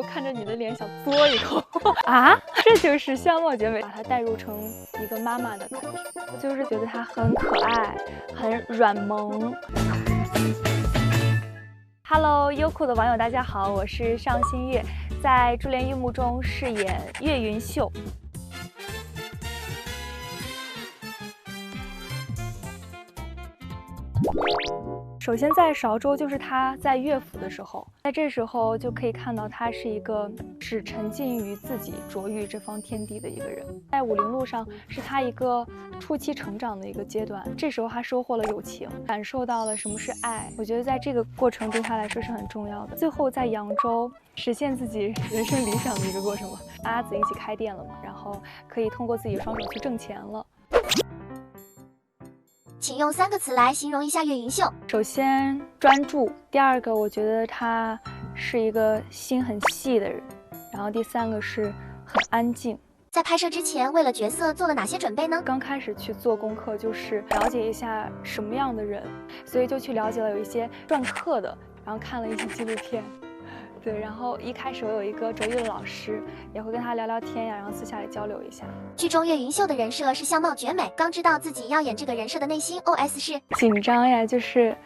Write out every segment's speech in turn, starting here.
看着你的脸想嘬一口啊！这就是相貌绝美，把它代入成一个妈妈的感觉，就是觉得她很可爱，很软萌。Hello， 优酷的网友大家好，我是尚新月，在《珠帘玉幕》中饰演岳云秀。首先，在韶州，就是他在乐府的时候，在这时候就可以看到他是一个只沉浸于自己卓越这方天地的一个人。在武陵路上，是他一个初期成长的一个阶段。这时候他收获了友情，感受到了什么是爱。我觉得在这个过程对他来说是很重要的。最后在扬州实现自己人生理想的一个过程吧。阿紫一起开店了嘛，然后可以通过自己的双手去挣钱了。请用3个词来形容一下岳云秀。首先专注，第二个我觉得他是一个心很细的人，然后第3个是很安静。在拍摄之前，为了角色做了哪些准备呢？刚开始去做功课，就是了解一下什么样的人，所以就去了解了有一些篆刻的，然后看了一些纪录片。对，然后一开始我有一个卓越的老师，也会跟他聊聊天呀，然后私下里交流一下。剧中岳云秀的人设是相貌绝美，刚知道自己要演这个人设的内心 OS 是紧张呀，就是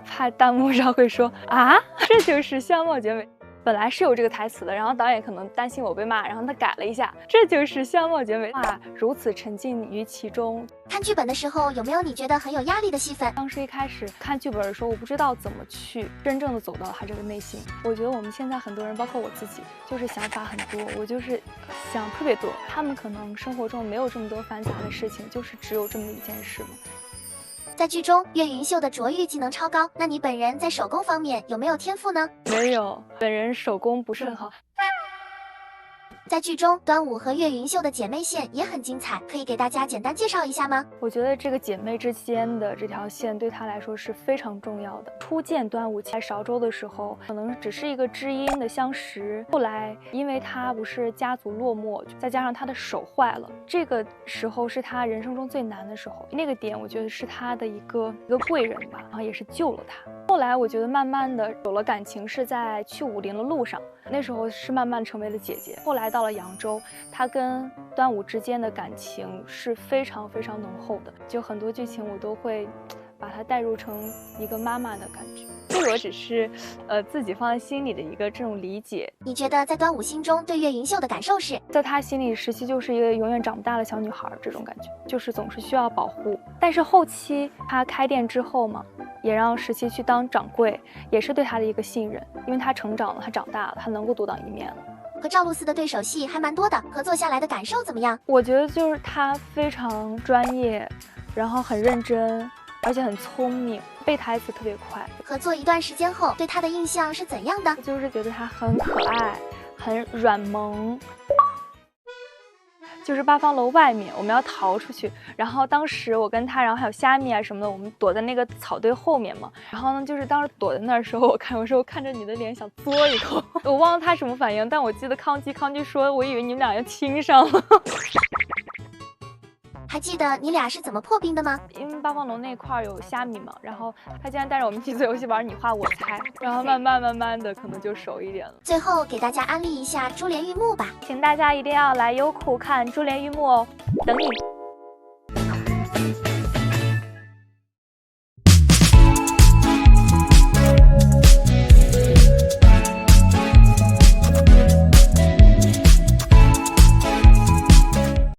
怕弹幕上会说啊，这就是相貌绝美。本来是有这个台词的，然后导演可能担心我被骂，然后他改了一下，这就是相貌绝美啊！如此沉浸于其中。看剧本的时候，有没有你觉得很有压力的戏份？当时一开始看剧本的时候，我不知道怎么去真正的走到他这个内心。我觉得我们现在很多人，包括我自己，就是想法很多，我就是想特别多。他们可能生活中没有这么多繁杂的事情，就是只有这么一件事嘛。在剧中，岳云秀的卓越技能超高，那你本人在手工方面有没有天赋呢？没有，本人手工不是很好。在剧中，端午和岳云秀的姐妹线也很精彩，可以给大家简单介绍一下吗？我觉得这个姐妹之间的这条线对她来说是非常重要的。初见端午在韶州的时候，可能只是一个知音的相识，后来因为她不是家族落寞，再加上她的手坏了，这个时候是她人生中最难的时候。那个点我觉得是她的一个贵人吧，然后也是救了她。后来我觉得慢慢的有了感情，是在去武陵的路上，那时候是慢慢成为了姐姐。后来到了扬州，她跟端午之间的感情是非常非常浓厚的，就很多剧情我都会把它代入成一个妈妈的感觉。这个我只是自己放在心里的一个这种理解。你觉得在端午心中对岳云秀的感受是？在她心里，石溪就是一个永远长不大的小女孩，这种感觉就是总是需要保护。但是后期她开店之后嘛，也让石溪去当掌柜，也是对她的一个信任，因为她成长了，她长大了，她能够独当一面了。和赵露思的对手戏还蛮多的，合作下来的感受怎么样？我觉得就是她非常专业，然后很认真，而且很聪明，背台词特别快。合作一段时间后，对她的印象是怎样的？就是觉得她很可爱，很软萌。就是八方楼外面，我们要逃出去。然后当时我跟他，然后还有虾米啊什么的，我们躲在那个草堆后面嘛。然后呢，就是当时躲在那儿的时候，我说我看着你的脸想嘬一口。我忘了他什么反应，但我记得康基说，我以为你们俩要亲上了。还记得你俩是怎么破冰的吗？因为八方楼那块有虾米嘛，然后他竟然带着我们一起做游戏玩你画我猜，然后慢慢的可能就熟一点了。最后给大家安利一下《珠帘玉幕》吧，请大家一定要来优酷看《珠帘玉幕》哦，等你。